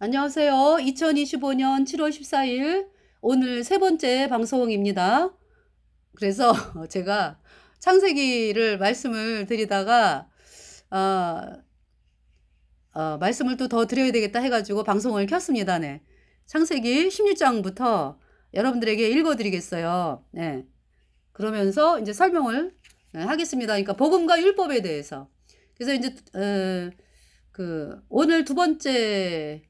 안녕하세요. 2025년 7월 14일 오늘 세 번째 방송입니다. 그래서 제가 창세기를 말씀을 드리다가 아, 말씀을 또 더 드려야 되겠다 해가지고 방송을 켰습니다. 네. 창세기 16장부터 여러분들에게 읽어드리겠어요. 네. 그러면서 이제 설명을 하겠습니다. 그러니까 복음과 율법에 대해서. 그래서 이제 오늘 두 번째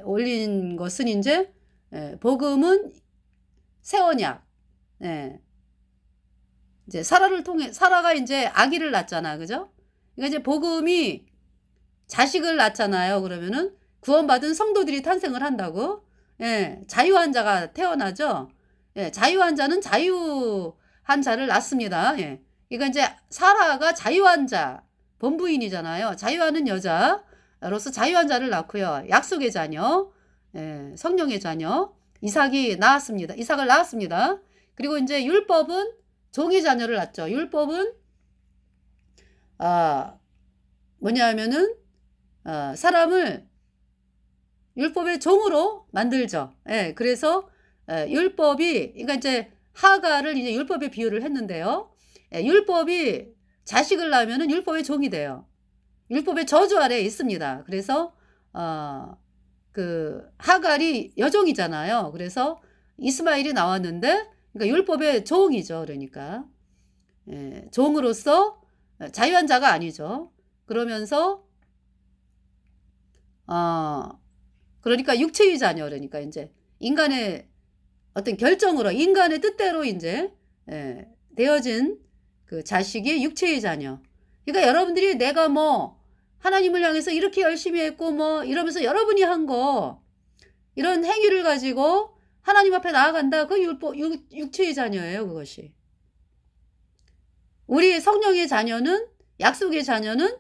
올린 것은 이제 복음은 새 언약. 예. 이제 사라를 통해 사라가 이제 아기를 낳잖아. 그죠? 그러니까 이제 복음이 자식을 낳잖아요. 그러면은 구원받은 성도들이 탄생을 한다고. 예. 자유한 자가 태어나죠. 예. 자유한 자는 자유한 자를 낳습니다. 예. 그러니까 이제 사라가 자유한 자, 본부인이잖아요. 자유하는 여자로서 자유한 자를 낳고요. 약속의 자녀, 예. 성령의 자녀, 이삭이 낳았습니다. 이삭을 낳았습니다. 그리고 이제 율법은 종의 자녀를 낳죠. 율법은 뭐냐면은 사람을 율법의 종으로 만들죠. 예, 그래서 율법이 그러니까 이제 하가를 이제 율법에 비유를 했는데요. 율법이 자식을 낳으면은 율법의 종이 돼요. 율법의 저주 아래에 있습니다. 그래서 그 하갈이 여종이잖아요. 그래서 이스마엘이 나왔는데 그러니까 율법의 종이죠. 그러니까 종으로서 자유한 자가 아니죠. 그러면서 그러니까 육체의 자녀 그러니까 이제 인간의 어떤 결정으로 인간의 뜻대로 이제 되어진 그 자식이 육체의 자녀. 그러니까 여러분들이 내가 뭐 하나님을 향해서 이렇게 열심히 했고 뭐 이러면서 여러분이 한 거 이런 행위를 가지고 하나님 앞에 나아간다. 그 육체의 자녀예요, 그것이. 우리 성령의 자녀는 약속의 자녀는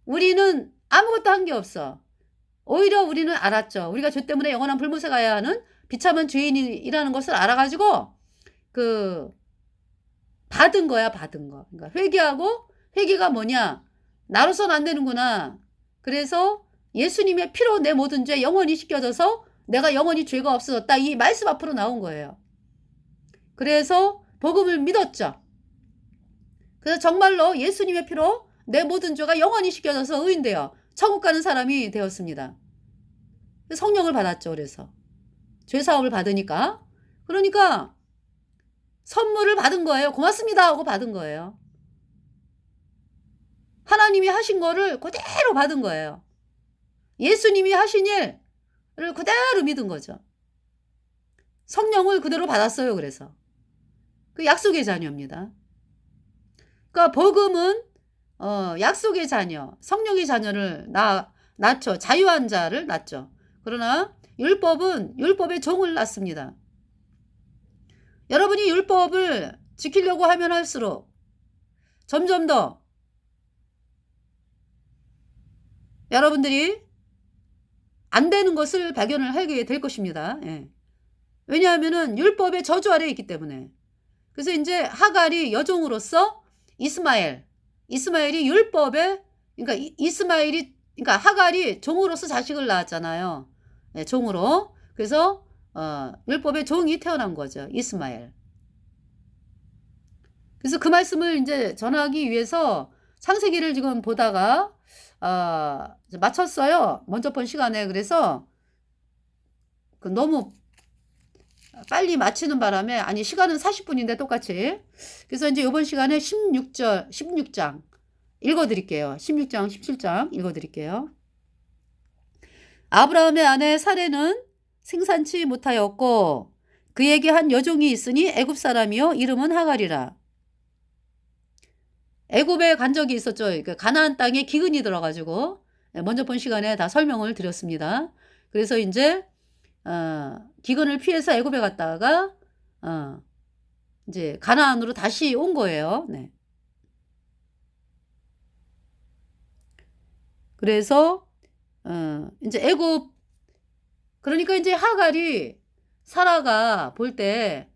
우리는 아무것도 한 게 없어. 오히려 우리는 알았죠. 우리가 죄 때문에 영원한 불못에 가야 하는 비참한 죄인이라는 것을 알아가지고 그 받은 거야, 받은 거. 그러니까 회개하고 회개가 뭐냐? 나로선 안 되는구나. 그래서 예수님의 피로 내 모든 죄 영원히 씻겨져서 내가 영원히 죄가 없어졌다. 이 말씀 앞으로 나온 거예요. 그래서 복음을 믿었죠. 그래서 정말로 예수님의 피로 내 모든 죄가 영원히 씻겨져서 의인되어 천국 가는 사람이 되었습니다. 성령을 받았죠. 그래서 죄사함을 받으니까 그러니까 선물을 받은 거예요. 고맙습니다 하고 받은 거예요. 하나님이 하신 거를 그대로 받은 거예요. 예수님이 하신 일을 그대로 믿은 거죠. 성령을 그대로 받았어요. 그래서 그 약속의 자녀입니다. 그러니까 복음은 약속의 자녀, 성령의 자녀를 낳죠. 자유한 자를 낳죠. 그러나 율법은 율법의 종을 낳습니다. 여러분이 율법을 지키려고 하면 할수록 점점 더 여러분들이 안 되는 것을 발견을 하게 될 것입니다. 예. 왜냐하면은 율법의 저주 아래에 있기 때문에. 그래서 이제 하갈이 여종으로서 이스마엘이 율법에 그러니까 이스마엘이 그러니까 하갈이 종으로서 자식을 낳았잖아요. 예, 종으로. 그래서 율법의 종이 태어난 거죠. 이스마엘. 그래서 그 말씀을 이제 전하기 위해서 창세기를 지금 보다가 마쳤어요. 먼저 본 시간에. 그래서 너무 빨리 마치는 바람에 아니 시간은 40분인데 똑같이. 그래서 이제 이번 시간에 16장 읽어드릴게요. 16장 17장 읽어드릴게요. 아브라함의 아내 사레는 생산치 못하였고 그에게 한 여종이 있으니 애굽 사람이요 이름은 하갈이라. 애굽에 간 적이 있었죠. 가나안 땅에 기근이 들어가지고 먼저 본 시간에 다 설명을 드렸습니다. 그래서 이제 기근을 피해서 애굽에 갔다가 이제 가나안으로 다시 온 거예요. 네. 그래서 이제 애굽 그러니까 이제 하갈이 사라가 볼 때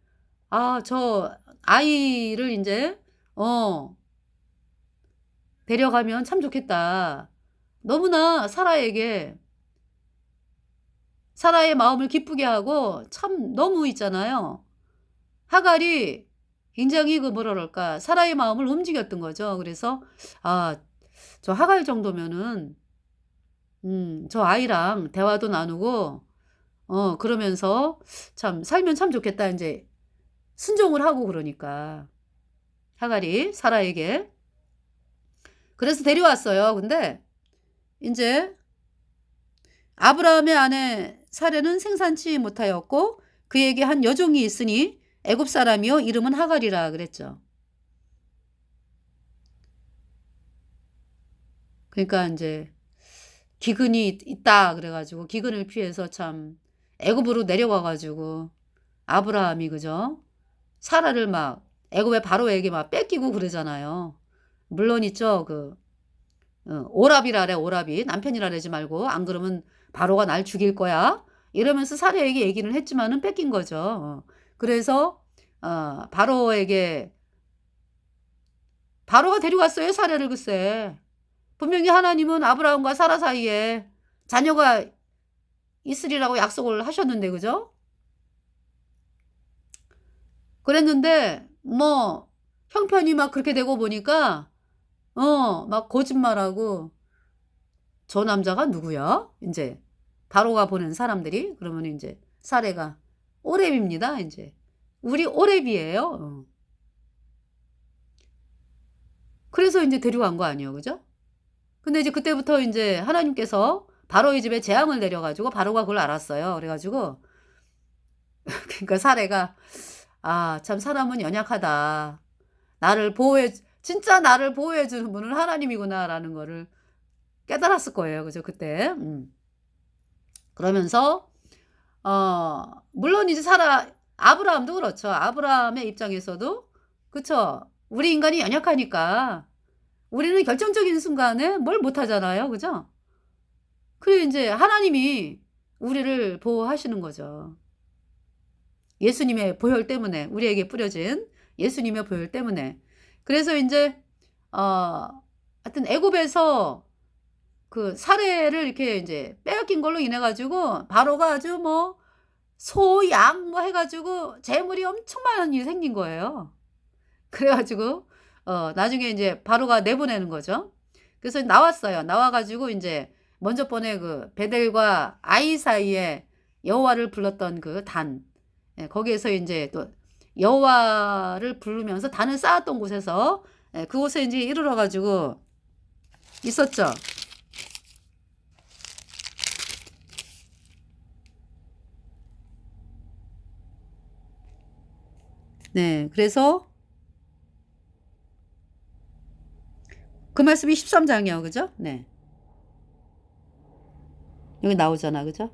저 아이를 이제 데려가면 참 좋겠다. 너무나 사라에게 사라의 마음을 기쁘게 하고 참 너무 있잖아요. 하갈이 굉장히 그 뭐라 그럴까 사라의 마음을 움직였던 거죠. 그래서 아, 저 하갈 정도면은 저 아이랑 대화도 나누고 그러면서 참 살면 참 좋겠다 인제 순종을 하고 그러니까 하갈이 사라에게. 그래서 데려왔어요. 근데 인제 아브라함의 아내 사레는 생산치 못하였고 그에게 한 여종이 있으니 애굽 사람이요 이름은 하갈이라 그랬죠. 그러니까 인제 기근이 있다 그래 가지고 기근을 피해서 참 애굽으로 내려와 가지고 아브라함이 그죠? 사라를 막 애굽의 바로에게 막 뺏기고 그러잖아요. 물론 있죠. 오라비라 그래 오라비. 남편이라 그러지 말고 안 그러면 바로가 날 죽일 거야. 이러면서 사라에게 얘기를 했지만은 뺏긴 거죠. 그래서 바로에게 바로가 데려갔어요 사라를 글쎄. 분명히 하나님은 아브라함과 사라 사이에 자녀가 있으리라고 약속을 하셨는데 그죠? 그랬는데 뭐 형편이 막 그렇게 되고 보니까 막 거짓말하고 "저 남자가 누구야?" 인제 바로가 보낸 사람들이. 그러면 인제 사례가 오렙입니다 인제. "우리 오렙이에요." 그래서 인제 데려간 거 아니에요. 그죠? 근데 이제 그때부터 인제 하나님께서 바로의 집에 재앙을 내려 가지고 바로가 그걸 알았어요. 그래 가지고 그러니까 사례가 '아 참 사람은 연약하다. 나를 보호해 진짜 나를 보호해 주는 분은 하나님이구나.'라는 거를 깨달았을 거예요. 그죠 그때. 그러면서 물론 이제 사라 아브라함도 그렇죠. 아브라함의 입장에서도 그쵸. 우리 인간이 연약하니까 우리는 결정적인 순간에 뭘 못하잖아요. 그죠? 그리고 인제 하나님이 우리를 보호하시는 거죠. 예수님의 보혈 때문에 우리에게 뿌려진 예수님의 보혈 때문에. 그래서 인제 하여튼 애굽에서 그 사례를 이렇게 인제 빼앗긴 걸로 인해 가지고 바로가 아주 뭐 소, 양 뭐 해 가지고 재물이 엄청 많이 생긴 거예요. 그래 가지고 나중에 인제 바로가 내보내는 거죠. 그래서 나왔어요. 나와 가지고 인제 먼저 번에 그 베델과 아이 사이에 여호와를 불렀던 그 단. 예 거기에서 인제 또 여호와를 부르면서 단을 쌓았던 곳에서 예 그곳에 인제 이르러 가지고 있었죠. 네. 그래서 그 말씀이 13 장이요. 그죠? 네. 여기 나오잖아. 그죠?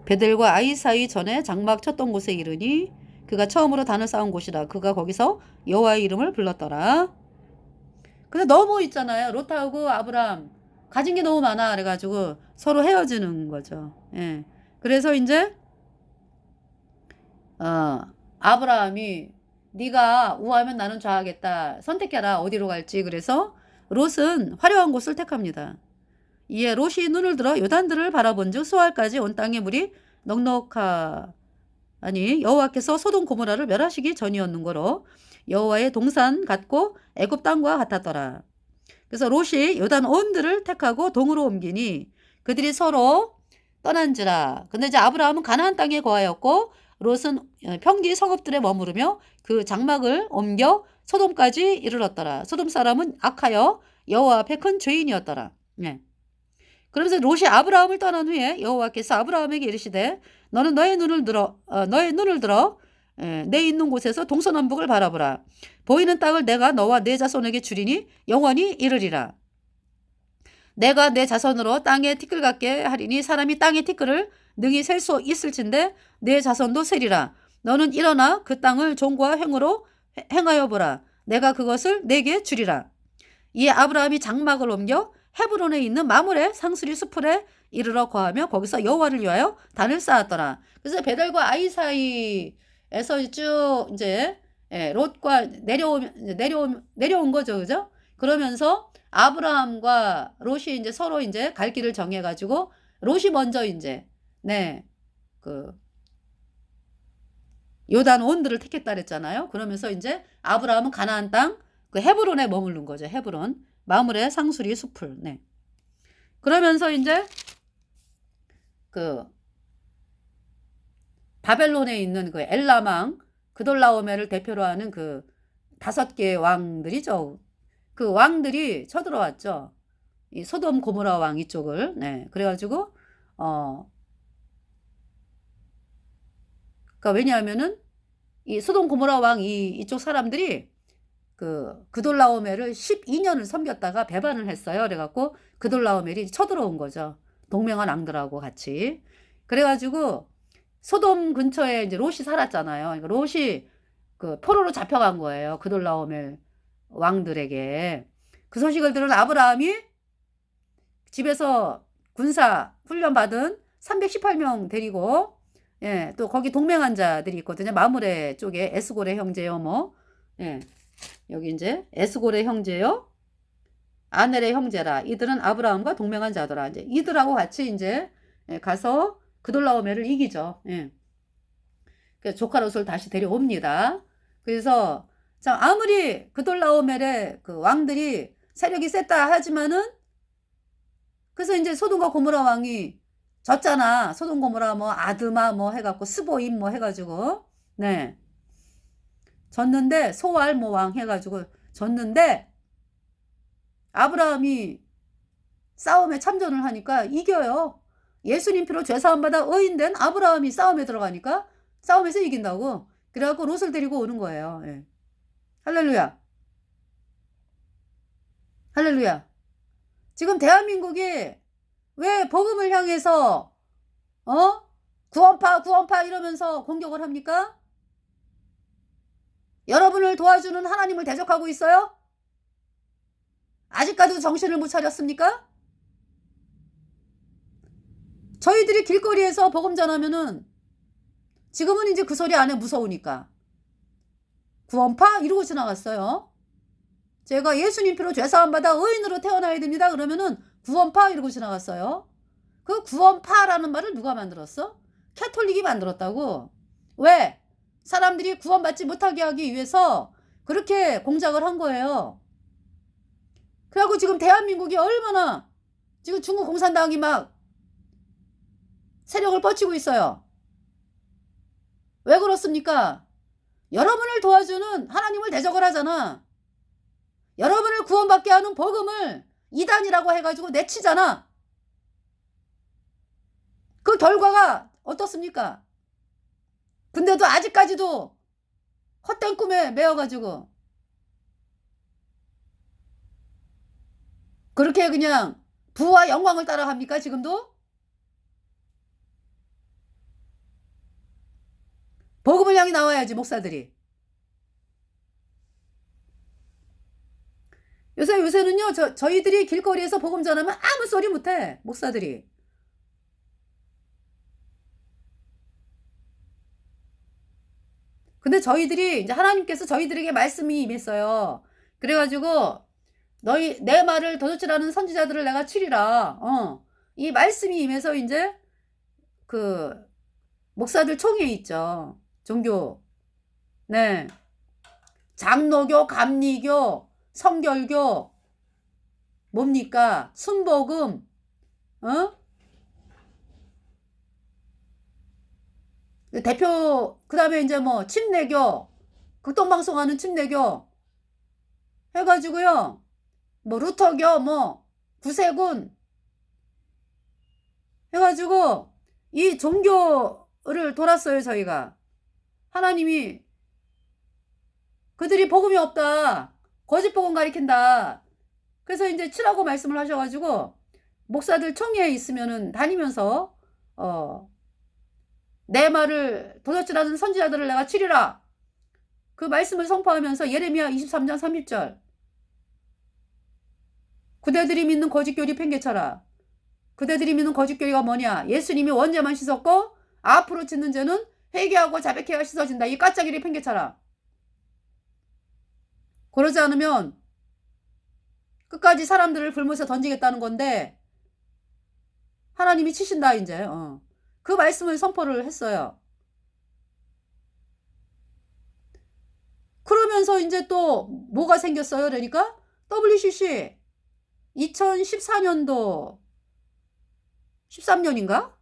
베델과 아이 사이 전에 장막 쳤던 곳에 이르니 그가 처음으로 단을 쌓은 곳이라. 그가 거기서 여호와의 이름을 불렀더라. 근데 너무 있잖아요. 롯하고 아브람 가진 게 너무 많아. 그래 가지고 서로 헤어지는 거죠. 예. 그래서 인제 아브라함이 "네가 우하면 나는 좌하겠다. 선택해라. 어디로 갈지." 그래서 롯은 화려한 곳을 택합니다. 이에 롯이 눈을 들어 요단들을 바라본즉 수알까지 온 땅에 물이 넉넉하니 여호와께서 소돔 고모라를 멸하시기 전이었는거로 여호와의 동산 같고 애굽 땅과 같았더라. 그래서 롯이 요단 온들을 택하고 동으로 옮기니 그들이 서로 떠난지라. 근데 이제 아브라함은 가나안 땅에 거하였고 롯은 평지 성읍들에 머무르며 그 장막을 옮겨 소돔까지 이르렀더라. 소돔 사람은 악하여 여호와 앞에 큰 죄인이었더라. 네. 그러면서 롯이 아브라함을 떠난 후에 여호와께서 아브라함에게 이르시되 너는 너의 눈을 들어 내 있는 곳에서 동서남북을 바라보라. 보이는 땅을 내가 너와 내 자손에게 주리니 영원히 이르리라. 내가 내 자손으로 땅에 티끌 같게 하리니 사람이 땅의 티끌을 능히 셀 수 있을진데 내 자손도 세리라. 너는 일어나 그 땅을 종과 횡으로 행하여 보라. 내가 그것을 내게 주리라. 이에 아브라함이 장막을 옮겨 헤브론에 있는 마물의 상수리 숲에 이르러 거하며 거기서 여호와를 위하여 단을 쌓았더라. 그래서 베델과 아이 사이에서 쭉 이제 롯과 내려온 거죠, 그죠? 그러면서 아브라함과 롯이 이제 서로 이제 갈 길을 정해 가지고 롯이 먼저 이제 네, 그 요단 온들을 택했다 그랬잖아요. 그러면서 이제 아브라함은 가나안 땅 그 헤브론에 머무른 거죠. 헤브론. 마므레 상수리 숲을. 네. 그러면서 이제 그 바벨론에 있는 그 엘람왕 그돌라오메를 대표로 하는 그 5개의 왕들이죠. 그 왕들이 쳐들어왔죠. 이 소돔 고모라 왕 이쪽을. 네. 그래가지고 그러니까 왜냐하면은 이 소돔 고모라 왕 이쪽 사람들이 그 그돌라오멜을 12년을 섬겼다가 배반을 했어요. 그래갖고 그돌라오멜이 쳐들어온 거죠. 동맹한 왕들하고 같이. 그래가지고 소돔 근처에 이제 롯이 살았잖아요. 그러니까 롯이 그 포로로 잡혀간 거예요. 그돌라오멜 왕들에게. 그 소식을 들은 아브라함이 집에서 군사 훈련 받은 318명 데리고 예, 또 거기 동맹한 자들이 있거든요. 마므레 쪽에 에스골의 형제요, 뭐. 예. 여기 이제 에스골의 형제요. 아넬의 형제라. 이들은 아브라함과 동맹한 자더라. 이제 이들하고 같이 이제 가서 그돌라오멜을 이기죠. 예. 그래서 조카 롯을 다시 데려옵니다. 그래서 자, 아무리 그돌라오멜의 그 왕들이 세력이 셌다 하지만은 그래서 이제 소돔과 고모라 왕이 졌잖아. 소돔 고모라 뭐 아드마 뭐 해갖고 스보임 뭐 해가지고 네. 졌는데 소알 뭐 왕 해가지고 졌는데 아브라함이 싸움에 참전을 하니까 이겨요. 예수님 피로 죄사함받아 의인된 아브라함이 싸움에 들어가니까 싸움에서 이긴다고. 그래갖고 롯을 데리고 오는 거예요. 예. 할렐루야. 할렐루야. 지금 대한민국이 왜 복음을 향해서 구원파 구원파 이러면서 공격을 합니까? 여러분을 도와주는 하나님을 대적하고 있어요? 아직까지도 정신을 못 차렸습니까? 저희들이 길거리에서 복음 전하면은 지금은 이제 그 소리 안에 무서우니까 구원파 이러고 지나갔어요. 제가 예수님 피로 죄사함 받아 의인으로 태어나야 됩니다. 그러면은 구원파 이러고 지나갔어요. 그 구원파라는 말을 누가 만들었어? 캐톨릭이 만들었다고. 왜? 사람들이 구원받지 못하게 하기 위해서 그렇게 공작을 한 거예요. 그래갖고 지금 대한민국이 얼마나 지금 중국 공산당이 막 세력을 뻗치고 있어요. 왜 그렇습니까? 여러분을 도와주는 하나님을 대적을 하잖아. 여러분을 구원받게 하는 복음을 이단이라고 해가지고 내치잖아. 그 결과가 어떻습니까? 근데도 아직까지도 헛된 꿈에 매여가지고 그렇게 그냥 부와 영광을 따라갑니까? 지금도? 복음을 향해 나와야지 목사들이. 요새는요 저희들이 길거리에서 복음 전하면 아무 소리 못해 목사들이. 근데 저희들이 이제 하나님께서 저희들에게 말씀이 임했어요. 그래가지고 너희 내 말을 도둑질하는 선지자들을 내가 치리라. 이 말씀이 임해서 이제 그 목사들 총회 있죠. 종교. 네. 장로교, 감리교, 성결교 뭡니까? 순복음. 대표 그다음에 이제 뭐 침례교, 극동방송하는 침례교 해가지고요. 뭐 루터교, 뭐 구세군 해가지고 이 종교를 돌았어요. 저희가 하나님이 그들이 복음이 없다, 거짓 복음 가리킨다. 그래서 이제 치라고 말씀을 하셔가지고 목사들 총회에 있으면은 다니면서 내 말을 도둑질하는 선지자들을 내가 치리라. 그 말씀을 선포하면서 예레미야 23장 30절. 그대들이 믿는 거짓교리 팽개쳐라. 그대들이 믿는 거짓교리가 뭐냐? 예수님이 원죄만 씻었고 앞으로 짓는 죄는 회개하고 자백해야 씻어진다. 이 까짜기를 팽개쳐라. 그러지 않으면 끝까지 사람들을 불못에 던지겠다는 건데 하나님이 치신다 이제. 그 말씀을 선포를 했어요. 그러면서 이제 또 뭐가 생겼어요? 그러니까 WCC 2014년도 13년인가?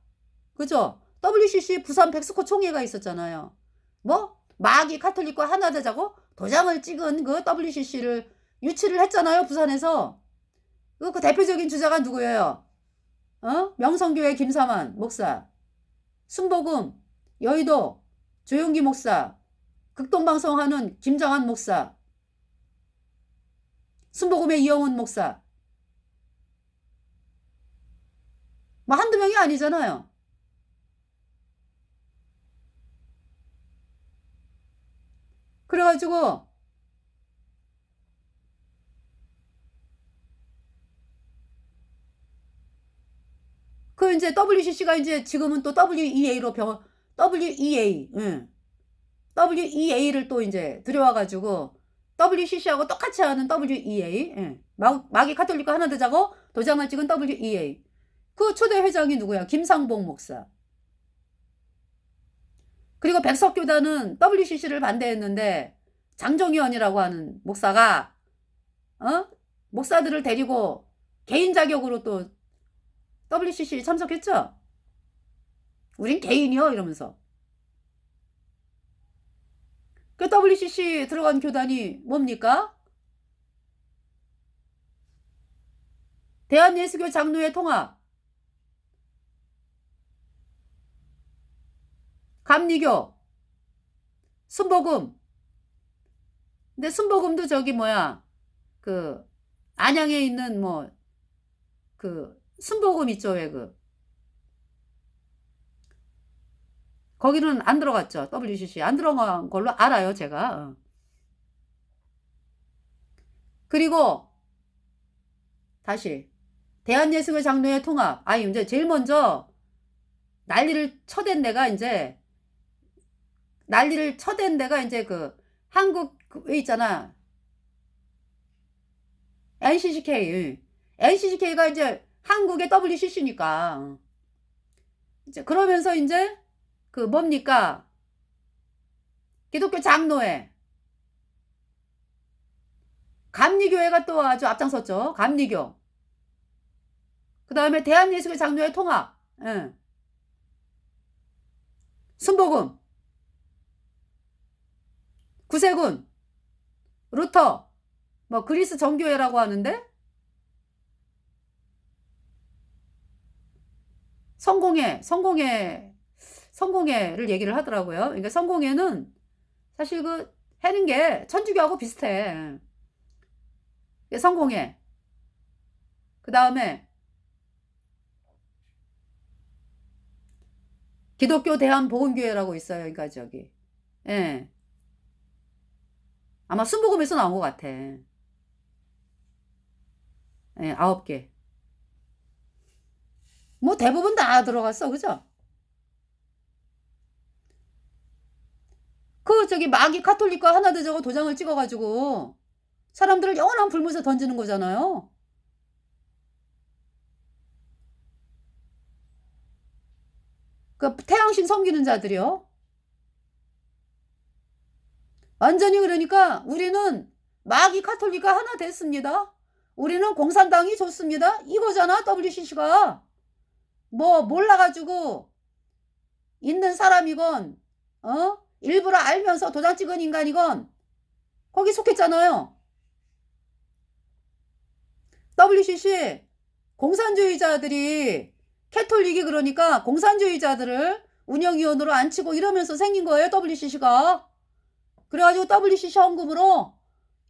그죠? WCC 부산 백스코 총회가 있었잖아요. 뭐 마귀 카톨릭과 하나 되자고 도장을 찍은 그 WCC를 유치를 했잖아요. 부산에서. 그 대표적인 주자가 누구예요? 명성교회 김사만 목사, 순복음 여의도 조용기 목사, 극동방송하는 김정한 목사, 순복음의 이영훈 목사. 뭐 한두 명이 아니잖아요. 그래가지고 그 이제 WCC가 이제 지금은 또 WEA로 WEA, 응. WEA를 또 이제 들여와가지고 WCC하고 똑같이 하는 WEA, 응. 마귀 카톨릭과 하나 되자고 도장을 찍은 WEA. 그 초대 회장이 누구야? 김상봉 목사. 그리고 백석교단은 WCC를 반대했는데 장종의원이라고 하는 목사가 목사들을 데리고 개인 자격으로 또 WCC 참석했죠? 우린 개인이요 이러면서. 그 WCC 들어간 교단이 뭡니까? 대한예수교 장로회 통합, 감리교, 순복음. 근데 순복음도 저기 뭐야 그 안양에 있는 뭐 그 순복음 있죠 왜 거기는 안 들어갔죠. WCC 안 들어간 걸로 알아요 제가. 그리고 다시 대한예수교 장로회 통합. 이제 제일 먼저 난리를 쳐댄 데가 이제 그 한국에 있잖아. NCCK가 이제 한국의 WCC니까. 이제 그러면서 이제 그 뭡니까? 기독교 장로회. 감리교회가 또 아주 앞장섰죠. 감리교. 그 다음에 대한예수교 장로회 통합. 응. 순복음. 구세군. 루터. 뭐 그리스 정교회라고 하는데 성공회를 얘기를 하더라고요. 그러니까 성공회는 사실 그 하는 게 천주교하고 비슷해. 성공회. 그 다음에 기독교 대한복음교회라고 있어요. 그러니까 저기. 예. 아마 순복음에서 나온 것 같아. 예, 9개. 뭐 대부분 다 들어갔어. 그죠? 그 저기 마귀 카톨릭과 하나 되자고 도장을 찍어가지고 사람들을 영원한 불못에 던지는 거잖아요. 그 태양신 섬기는 자들이요. 완전히 그러니까 우리는 마귀 카톨릭과 하나 됐습니다. 우리는 공산당이 좋습니다. 이거잖아 WCC가. 뭐 몰라가지고 있는 사람이건 일부러 알면서 도장 찍은 인간이건 거기 속했잖아요. WCC 공산주의자들이 캐톨릭이 그러니까 공산주의자들을 운영위원으로 앉히고 이러면서 생긴 거예요. WCC가. 그래가지고 WCC 헌금으로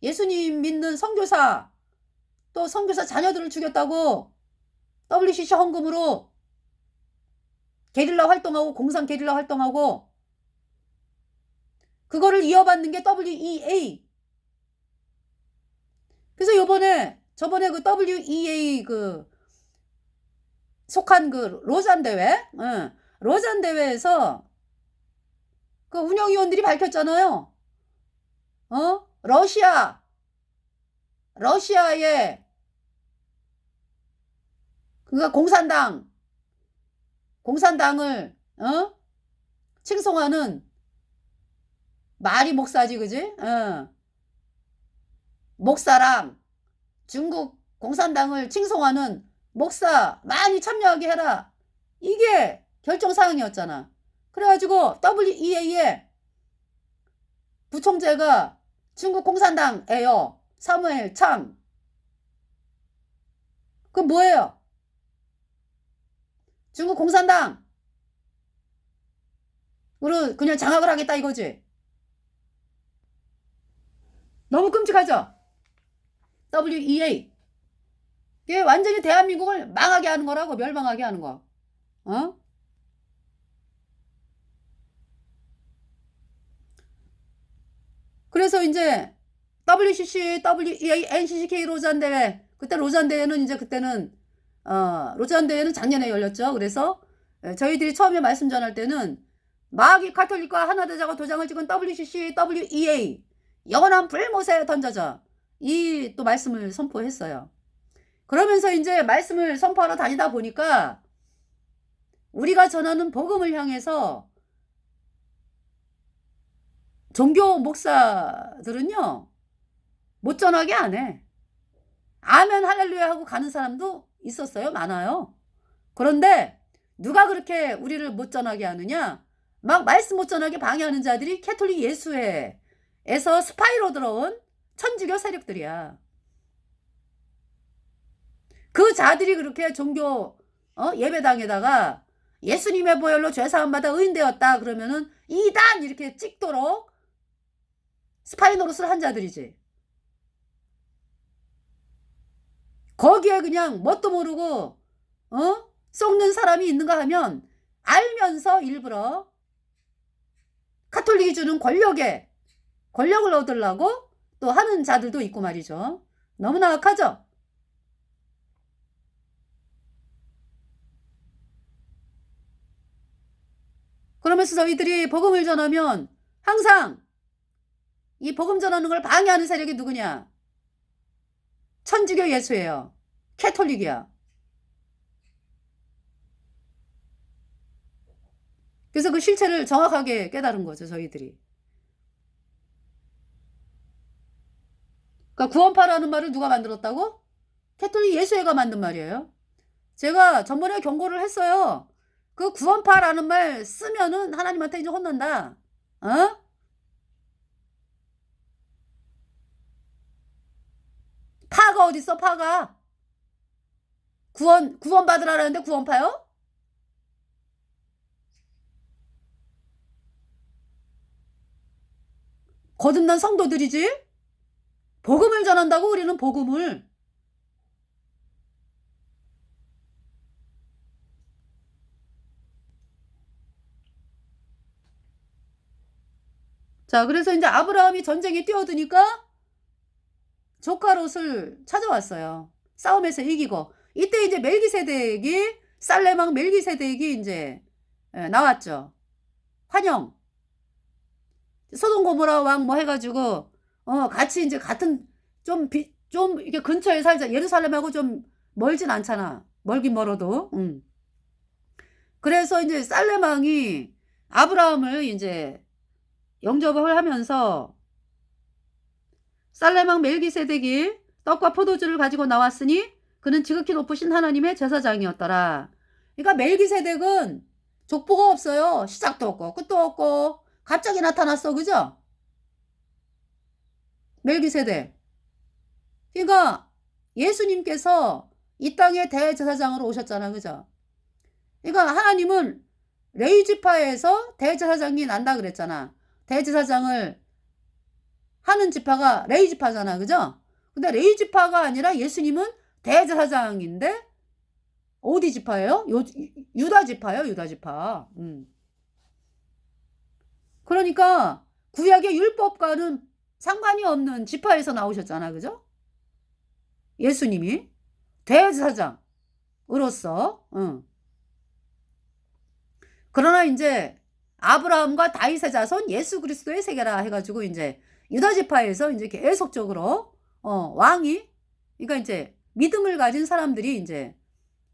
예수님 믿는 선교사 또 선교사 자녀들을 죽였다고 WCC 헌금으로 게릴라 활동하고 공산 게릴라 활동하고 그거를 이어받는 게 WEA. 그래서 저번에 그 WEA 그 속한 그 로잔 대회, 로잔 대회에서 그 운영위원들이 밝혔잖아요. 러시아의 그러니까 공산당 공산당을 칭송하는 말이 목사지, 그지? 목사랑 중국 공산당을 칭송하는 목사 많이 참여하게 해라. 이게 결정사항이었잖아. 그래가지고 WEA의 부총재가 중국 공산당이에요. 사무엘 참. 그 뭐예요? 중국 공산당으로 그냥 장악을 하겠다 이거지. 너무 끔찍하죠? WEA. 이게 완전히 대한민국을 망하게 하는 거라고, 멸망하게 하는 거. 그래서 이제 WCC, WEA, NCCK 로잔 대회. 그때 로잔 대회는 이제 그때는 로잔 대회는 작년에 열렸죠. 그래서 저희들이 처음에 말씀 전할 때는 마귀 가톨릭과 하나되자고 도장을 찍은 WCC, WEA 영원한 불못에 던져져. 이 또 말씀을 선포했어요. 그러면서 이제 말씀을 선포하러 다니다 보니까 우리가 전하는 복음을 향해서 종교 목사들은요 못 전하게 안 해. 아멘 할렐루야 하고 가는 사람도 있었어요. 많아요. 그런데 누가 그렇게 우리를 못 전하게 하느냐? 막 말씀 못 전하게 방해하는 자들이 캐톨릭 예수회에서 스파이로 들어온 천주교 세력들이야. 그 자들이 그렇게 종교 예배당에다가 예수님의 보혈로 죄사함받아 의인되었다 그러면은 이단 이렇게 찍도록 스파이 노릇을 한 자들이지. 거기에 그냥 뭣도 모르고 썩는 사람이 있는가 하면 알면서 일부러 카톨릭이 주는 권력을 얻으려고 또 하는 자들도 있고 말이죠. 너무나 악하죠? 그러면서 저희들이 복음을 전하면 항상 이 복음 전하는 걸 방해하는 세력이 누구냐? 천주교 예수예요. 캐톨릭이야. 그래서 그 실체를 정확하게 깨달은 거죠, 저희들이. 그러니까 구원파라는 말을 누가 만들었다고? 캐톨릭 예수회가 만든 말이에요. 제가 전번에 경고를 했어요. 그 구원파라는 말 쓰면은 하나님한테 이제 혼난다. 파가 어딨어, 파가? 구원 받으라는데 구원파요? 거듭난 성도들이지? 복음을 전한다고 우리는 복음을. 자, 그래서 이제 아브라함이 전쟁에 뛰어드니까 조카 롯을 찾아왔어요. 싸움에서 이기고. 이때 이제 멜기세덱이 살레망 멜기세덱이 이제 나왔죠. 환영. 소돔 고모라 왕 뭐 해가지고 같이 이제 같은 좀 이렇게 근처에 살자. 예루살렘하고 좀 멀진 않잖아. 멀긴 멀어도. 그래서 이제 살레망이 아브라함을 이제 영접을 하면서 살레망 멜기세덱이 떡과 포도주를 가지고 나왔으니 그는 지극히 높으신 하나님의 제사장이었더라. 그러니까 멜기세덱은 족보가 없어요. 시작도 없고 끝도 없고 갑자기 나타났어. 그죠? 멜기세덱. 그러니까 예수님께서 이 땅에 대제사장으로 오셨잖아. 그죠? 그러니까 하나님은 레위지파에서 대제사장이 난다 그랬잖아. 대제사장을 하는 지파가 레위지파잖아. 그죠? 근데 레위지파가 아니라 예수님은 대제사장인데 어디 지파예요? 유다 지파예요. 유다 지파. 그러니까 구약의 율법과는 상관이 없는 지파에서 나오셨잖아. 그죠? 예수님이 대제사장으로서. 그러나 이제 아브라함과 다윗의 자손 예수 그리스도의 세계라 해가지고 이제 유다 지파에서 이제 계속적으로 왕이, 그러니까 이제 믿음을 가진 사람들이 이제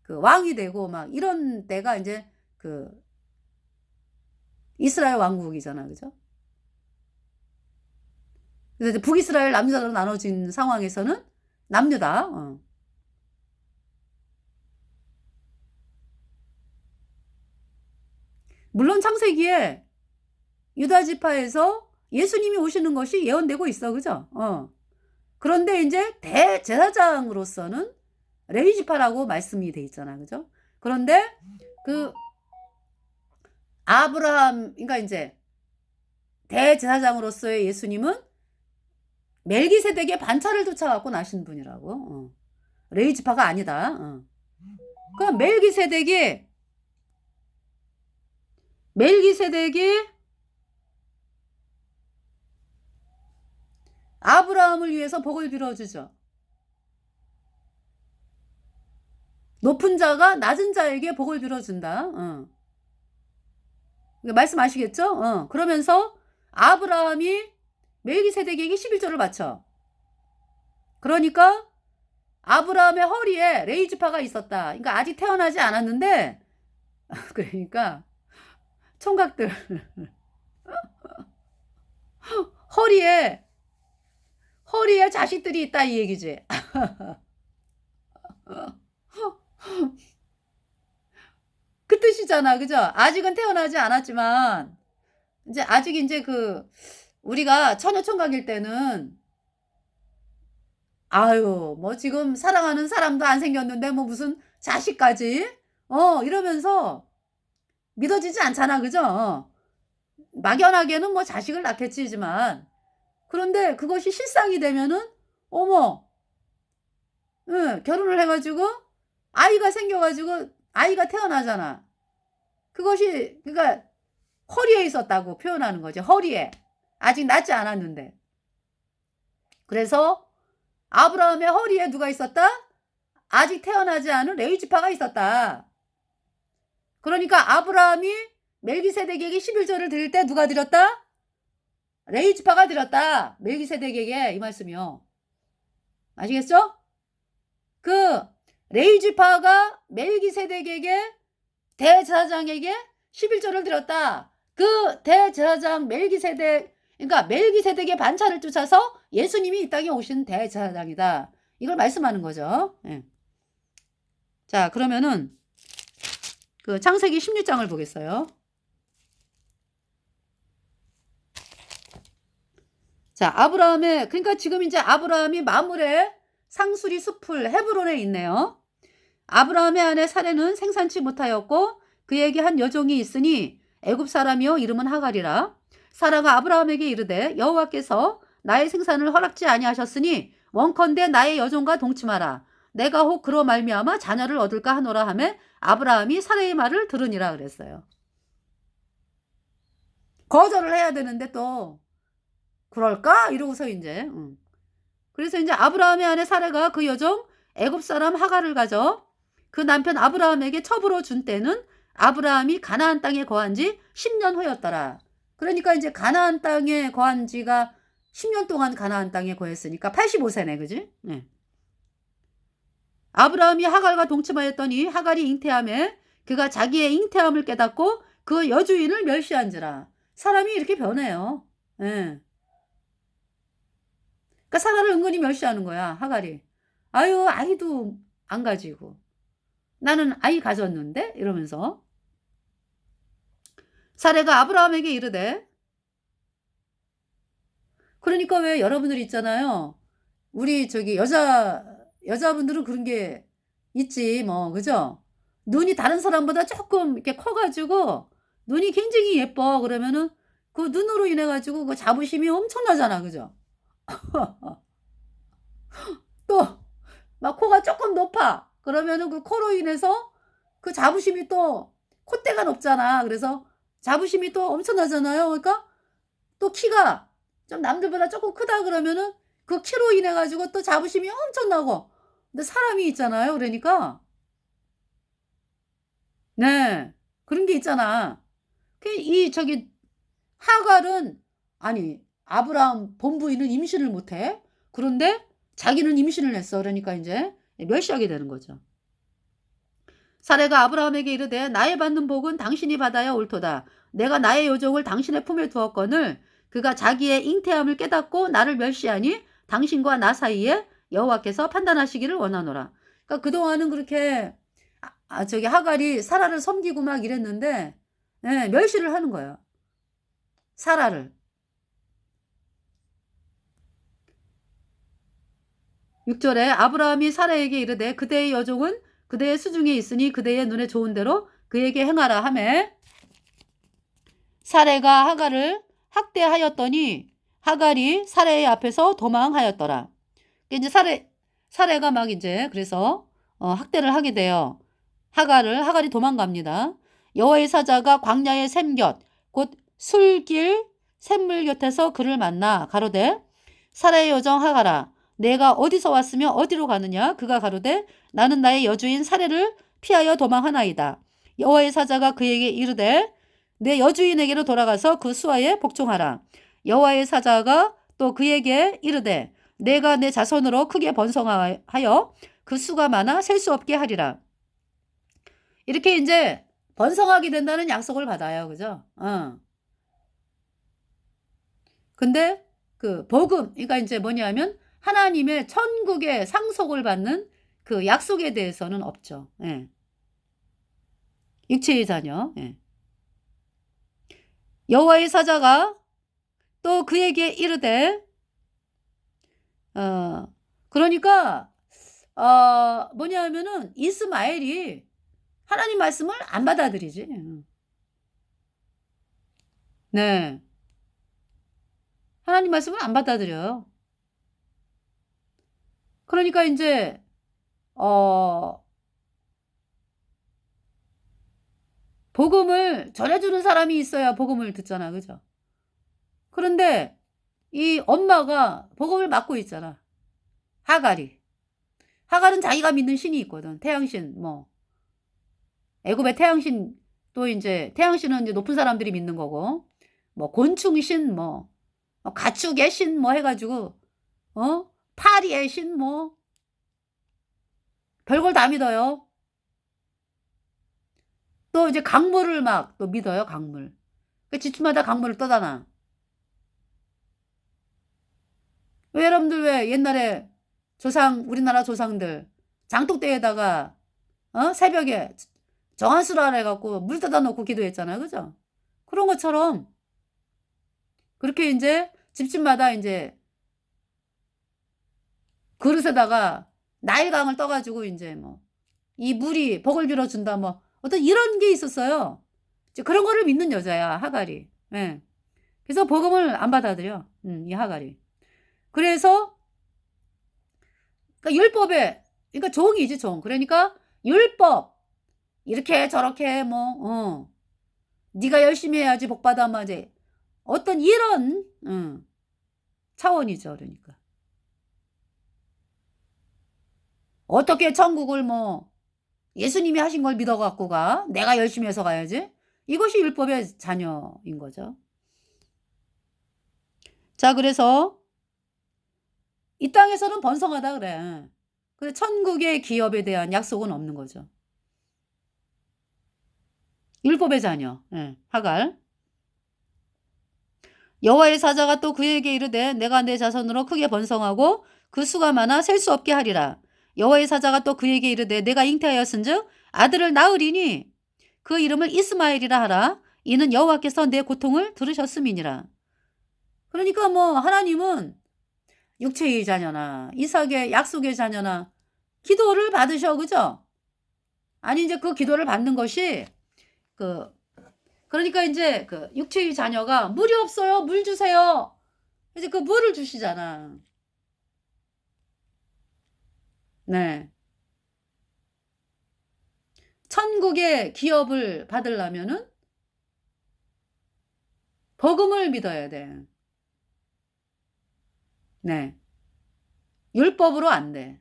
그 왕이 되고 막 이런 때가 이제 그 이스라엘 왕국이잖아. 그죠? 그래서 이제 북이스라엘 남유다로 나눠진 상황에서는 남유다. 물론 창세기에 유다 지파에서 예수님이 오시는 것이 예언되고 있어. 그죠? 그런데 이제 대제사장으로서는 레위 지파라고 말씀이 돼 있잖아. 그죠? 그런데 그 아브라함, 그러니까 이제 대제사장으로서의 예수님은 멜기세덱의 반차를 쫓아갖고 나신 분이라고. 레위 지파가 아니다. 그럼 멜기세덱이 아브라함을 위해서 복을 빌어주죠. 높은 자가 낮은 자에게 복을 빌어준다. 말씀 아시겠죠? 그러면서 아브라함이 멜기세덱에게 11조를 바쳐. 그러니까 아브라함의 허리에 레위 지파가 있었다. 그러니까 아직 태어나지 않았는데 그러니까 총각들 허리에 자식들이 있다 이 얘기지. 그 뜻이잖아. 그죠? 아직은 태어나지 않았지만 이제 아직 이제 우리가 처녀 총각일 때는 아유 뭐 지금 사랑하는 사람도 안 생겼는데 뭐 무슨 자식까지 이러면서 믿어지지 않잖아. 그죠? 막연하게는 뭐 자식을 낳겠지만 그런데 그것이 실상이 되면은 어머 결혼을 해가지고 아이가 생겨가지고 아이가 태어나잖아. 그것이 그러니까 허리에 있었다고 표현하는 거죠. 허리에. 아직 낳지 않았는데. 그래서 아브라함의 허리에 누가 있었다? 아직 태어나지 않은 레위 지파가 있었다. 그러니까 아브라함이 멜기세덱에게 11조를 드릴 때 누가 드렸다? 레위 지파가 드렸다. 멜기세덱에게 이 말씀이요. 아시겠죠? 그 레위 지파가 멜기세덱에게 대제사장에게 11조를 드렸다. 그 대제사장 멜기세덱, 그러니까 멜기세덱의 반차를 쫓아서 예수님이 이 땅에 오신 대제사장이다. 이걸 말씀하는 거죠. 예. 자, 그러면은 그 창세기 16장을 보겠어요. 자, 그러니까 지금 이제 아브라함이 마물의 상수리 숲을 헤브론에 있네요. 아브라함의 아내 사레는 생산치 못하였고 그에게 한 여종이 있으니 애굽 사람이요 이름은 하갈이라. 사라가 아브라함에게 이르되 여호와께서 나의 생산을 허락지 아니하셨으니 원컨대 나의 여종과 동침하라. 내가 혹 그로 말미암아 자녀를 얻을까 하노라 하매 아브라함이 사라의 말을 들으니라 그랬어요. 거절을 해야 되는데 또 그럴까? 이러고서 이제 그래서 이제 아브라함의 아내 사라가 그 여종 애굽 사람 하갈을 가져 그 남편 아브라함에게 첩으로 준 때는 아브라함이 가나안 땅에 거한 지 10년 후였더라. 그러니까 이제 가나안 땅에 거한 지가 10년 동안 가나안 땅에 거했으니까 85세네. 그지? 네. 아브라함이 하갈과 동침하였더니 하갈이 잉태함에 그가 자기의 잉태함을 깨닫고 그 여주인을 멸시한지라. 사람이 이렇게 변해요. 네. 그러니까 사라를 은근히 멸시하는 거야. 하갈이. 아유 아이도 안 가지고. 나는 아이 가졌는데? 이러면서. 사레가 아브라함에게 이르되 그러니까 왜 여러분들 있잖아요. 우리 여자분들은 그런 게 있지 뭐 그죠? 눈이 다른 사람보다 조금 이렇게 커가지고 눈이 굉장히 예뻐. 그러면은 그 눈으로 인해 가지고 그 자부심이 엄청나잖아. 그죠? 또 막 코가 조금 높아. 그러면은 그 코로 인해서 그 자부심이 또 콧대가 높잖아. 그래서 자부심이 또 엄청나잖아요. 그러니까 또 키가 좀 남들보다 조금 크다 그러면은 그 키로 인해 가지고 또 자부심이 엄청나고. 근데 사람이 있잖아요. 그러니까 네 그런 게 있잖아. 하갈은 아니 아브라함 본부인은 임신을 못해. 그런데 자기는 임신을 했어. 그러니까 이제 멸시하게 되는 거죠. 사레가 아브라함에게 이르되 나의 받는 복은 당신이 받아야 옳도다. 내가 나의 요종을 당신의 품에 두었거늘 그가 자기의 잉태함을 깨닫고 나를 멸시하니 당신과 나 사이에 여호와께서 판단하시기를 원하노라. 그러니까 그동안은 그렇게 저기 하갈이 사라를 섬기고 막 이랬는데 멸시를 하는 거예요. 사라를. 6절에 아브라함이 사라에게 이르되 그대의 여종은 그대의 수중에 있으니 그대의 눈에 좋은 대로 그에게 행하라 하매 사레가 하갈을 학대하였더니 하갈이 사레의 앞에서 도망하였더라. 이제 사레가 막 이제 그래서 학대를 하게 돼요. 하갈이 도망갑니다. 여호와의 사자가 광야의 샘곁 곧 술길 샘물 곁에서 그를 만나 가로되 사라의 여종 하갈아 내가 어디서 왔으며 어디로 가느냐. 그가 가로되 나는 나의 여주인 사레를 피하여 도망하나이다. 여호와의 사자가 그에게 이르되 내 여주인에게로 돌아가서 그 수하에 복종하라. 여호와의 사자가 또 그에게 이르되 내가 내 자손으로 크게 번성하여 그 수가 많아 셀 수 없게 하리라. 이렇게 이제 번성하게 된다는 약속을 받아요. 그죠? 근데 그 복음, 그러니까 이제 뭐냐면 하나님의 천국의 상속을 받는 그 약속에 대해서는 없죠. 예. 육체의 자녀. 예. 여호와의 사자가 또 그에게 이르되 그러니까 뭐냐면은 이스마엘이 하나님 말씀을 안 받아들이지. 네. 하나님 말씀을 안 받아들여요. 그러니까 이제 복음을 전해주는 사람이 있어야 복음을 듣잖아. 그죠? 그런데 이 엄마가 복음을 맡고 있잖아. 하갈은 자기가 믿는 신이 있거든. 태양신, 뭐. 애굽의 태양신, 또 이제, 태양신은 이제 높은 사람들이 믿는 거고, 뭐, 곤충신, 뭐, 가축의 신, 뭐 해가지고, 파리의 신, 뭐, 별걸 다 믿어요. 또 이제 강물을 막 또 믿어요, 강물. 그 집집마다 강물을 떠다나. 왜 여러분들 왜 옛날에 우리나라 조상들 장독대에다가 새벽에 정한수라 해갖고 물 떠다 놓고 기도했잖아요. 그죠? 그런 것처럼 그렇게 이제 집집마다 이제 그릇에다가 나일강을 떠가지고 이제 뭐 이 물이 복을 빌어준다 뭐 어떤 이런 게 있었어요. 이제 그런 거를 믿는 여자야 하갈이. 예. 그래서 복음을 안 받아들여. 이 하갈이. 그래서 그러니까 율법에 그러니까 종이지 종. 그러니까 율법 이렇게 저렇게 뭐 네가 열심히 해야지 복 받아 마지. 어떤 이런 차원이죠. 그러니까 어떻게 천국을 뭐 예수님이 하신 걸 믿어갖고 가. 내가 열심히 해서 가야지. 이것이 율법의 자녀인 거죠. 자, 그래서 이 땅에서는 번성하다 그래. 근데 천국의 기업에 대한 약속은 없는 거죠. 율법의 자녀, 하갈. 여호와의 사자가 또 그에게 이르되 내가 내 자손으로 크게 번성하고 그 수가 많아 셀 수 없게 하리라. 여호와의 사자가 또 그에게 이르되 내가 잉태하였은즉 아들을 낳으리니 그 이름을 이스마엘이라 하라. 이는 여호와께서 내 고통을 들으셨음이니라. 그러니까 뭐 하나님은 육체의 자녀나 이삭의 약속의 자녀나 기도를 받으셔. 그죠? 아니 이제 그 기도를 받는 것이 그러니까 이제 그 육체의 자녀가 물이 없어요. 물 주세요. 이제 그 물을 주시잖아. 네. 천국의 기업을 받으려면은 복음을 믿어야 돼. 네. 율법으로 안 돼.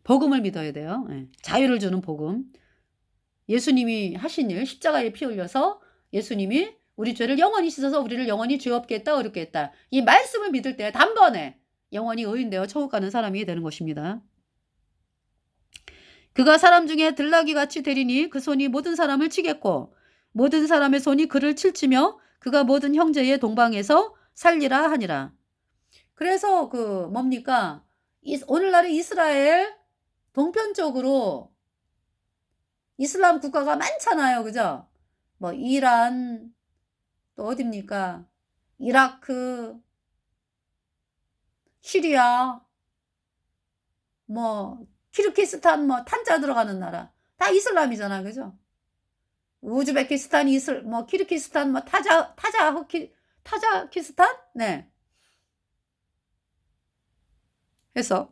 복음을 믿어야 돼요. 네. 자유를 주는 복음. 예수님이 하신 일, 십자가에 피 흘려서 예수님이 우리 죄를 영원히 씻어서 우리를 영원히 죄 없게 했다, 어렵게 했다. 이 말씀을 믿을 때 단번에 영원히 의인되어 천국 가는 사람이 되는 것입니다. 그가 사람 중에 들나귀같이 되리니 그 손이 모든 사람을 치겠고 모든 사람의 손이 그를 칠치며 그가 모든 형제의 동방에서 살리라 하니라. 그래서 그 뭡니까? 오늘날의 이스라엘 동편 쪽으로 이슬람 국가가 많잖아요. 그죠? 뭐 이란, 또 어딥니까? 이라크, 시리아, 뭐 키르기스탄, 뭐 탄자 들어가는 나라 다 이슬람이잖아. 그죠? 우즈베키스탄, 뭐 키르기스탄, 뭐 타자키스탄? 네. 해서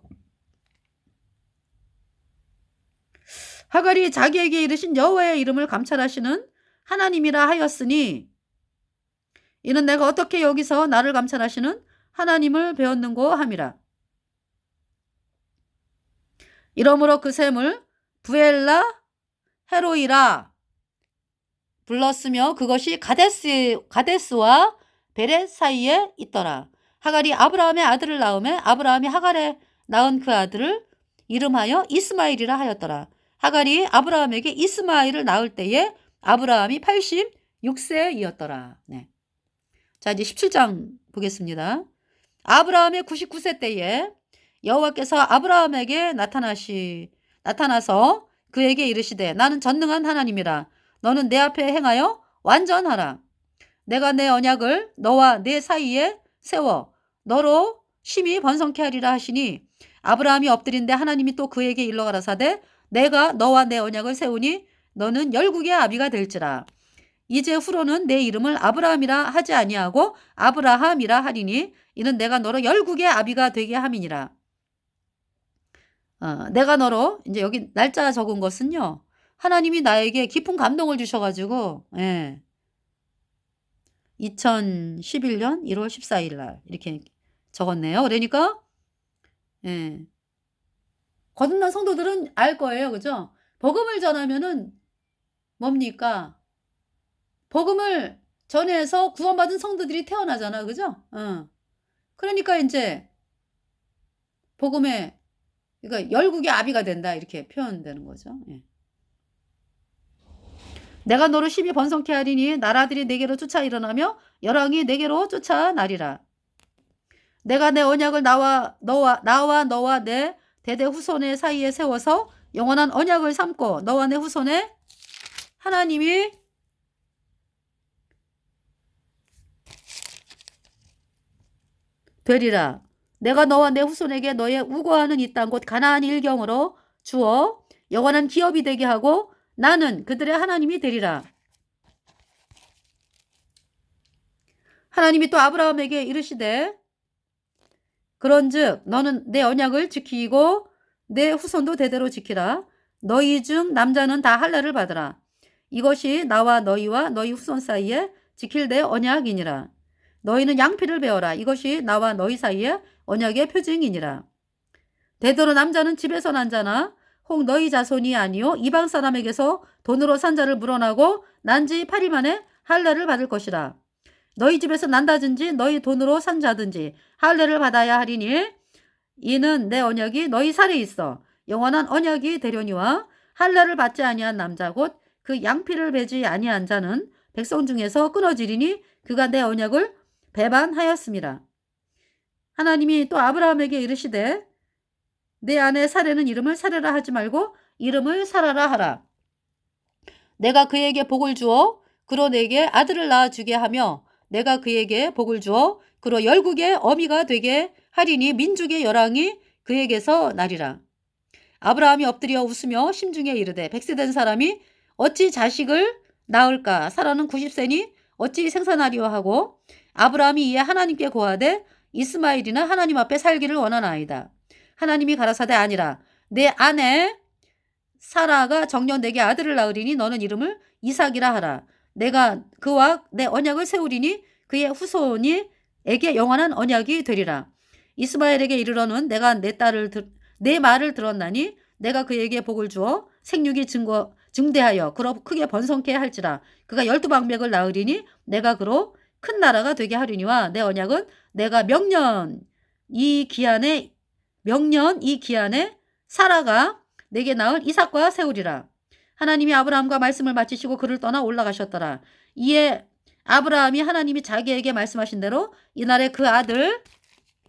하갈이 자기에게 이르신 여호와의 이름을 감찰하시는 하나님이라 하였으니 이는 내가 어떻게 여기서 나를 감찰하시는 하나님을 배웠는고 함이라. 이러므로 그 샘을 부엘라 헤로이라 불렀으며 그것이 가데스와 베렛 사이에 있더라. 하갈이 아브라함의 아들을 낳음에 아브라함이 하갈에 낳은 그 아들을 이름하여 이스마엘이라 하였더라. 하갈이 아브라함에게 이스마엘을 낳을 때에 아브라함이 86세이었더라. 네. 자, 이제 17장 보겠습니다. 아브라함의 99세 때에 여호와께서 아브라함에게 나타나서 그에게 이르시되 나는 전능한 하나님이라. 너는 내 앞에 행하여 완전하라. 내가 내 언약을 너와 내 사이에 세워 너로 심히 번성케 하리라 하시니 아브라함이 엎드린데 하나님이 또 그에게 일러 가라사대 내가 너와 내 언약을 세우니 너는 열국의 아비가 될지라. 이제 후로는 내 이름을 아브라함이라 하지 아니하고 아브라함이라 하리니 이는 내가 너로 열국의 아비가 되게 함이니라. 내가 너로 이제 여기 날짜 적은 것은요. 하나님이 나에게 깊은 감동을 주셔가지고 2011년 1월 14일 날 이렇게 적었네요. 그러니까 거듭난 성도들은 알 거예요. 그죠? 복음을 전하면은 뭡니까? 복음을 전해서 구원받은 성도들이 태어나잖아. 그죠? 그러니까 이제 복음에 그러니까 열국의 아비가 된다 이렇게 표현되는 거죠. 내가 너를 심히 번성케 하리니 나라들이 내게로 쫓아 일어나며 열왕이 내게로 쫓아나리라. 내가 내 언약을 나와 너와 내 대대 후손의 사이에 세워서 영원한 언약을 삼고 너와 내 후손의 하나님이 되리라. 내가 너와 내 후손에게 너의 우거하는 이 땅 곧 가나안 일경으로 주어 영원한 기업이 되게 하고 나는 그들의 하나님이 되리라. 하나님이 또 아브라함에게 이르시되 그런즉 너는 내 언약을 지키고 내 후손도 대대로 지키라. 너희 중 남자는 다 할례를 받으라. 이것이 나와 너희와 너희 후손 사이에 지킬 내 언약이니라. 너희는 양피를 베어라. 이것이 나와 너희 사이에 언약의 표징이니라. 대대로 남자는 집에서 난 자나 혹 너희 자손이 아니요 이방 사람에게서 돈으로 산 자를 물어나고 난 지 8일 만에 할례를 받을 것이라. 너희 집에서 난다든지 너희 돈으로 산 자든지 할례를 받아야 하리니 이는 내 언약이 너희 살에 있어 영원한 언약이 되려니와 할례를 받지 아니한 남자 곧 그 양피를 베지 아니한 자는 백성 중에서 끊어지리니 그가 내 언약을 배반하였음이라. 하나님이 또 아브라함에게 이르시되 내 아내 사레는 이름을 사레라 하지 말고 이름을 사라라 하라. 내가 그에게 복을 주어 그로 내게 아들을 낳아주게 하며 내가 그에게 복을 주어 그로 열국의 어미가 되게 하리니 민족의 열왕이 그에게서 나리라. 아브라함이 엎드려 웃으며 심중에 이르되 100세 된 사람이 어찌 자식을 낳을까? 사라는 90세니 어찌 생산하리요 하고 아브라함이 이에 하나님께 고하되 이스마엘이나 하나님 앞에 살기를 원하나이다. 하나님이 가라사대 아니라 내 아내 사라가 정녕 내게 아들을 낳으리니 너는 이름을 이삭이라 하라. 내가 그와 내 언약을 세우리니 그의 후손이 에게 영원한 언약이 되리라. 이스마엘에게 이르러는 내가 내 말을 들었나니 내가 그에게 복을 주어 생육이 증대하여 그로 크게 번성케 할지라. 그가 12방백을 낳으리니 내가 그로 큰 나라가 되게 하리니와 내 언약은 내가 명년 이 기한에 사라가 내게 낳을 이삭과 세우리라. 하나님이 아브라함과 말씀을 마치시고 그를 떠나 올라가셨더라. 이에 아브라함이 하나님이 자기에게 말씀하신 대로 이날에 그 아들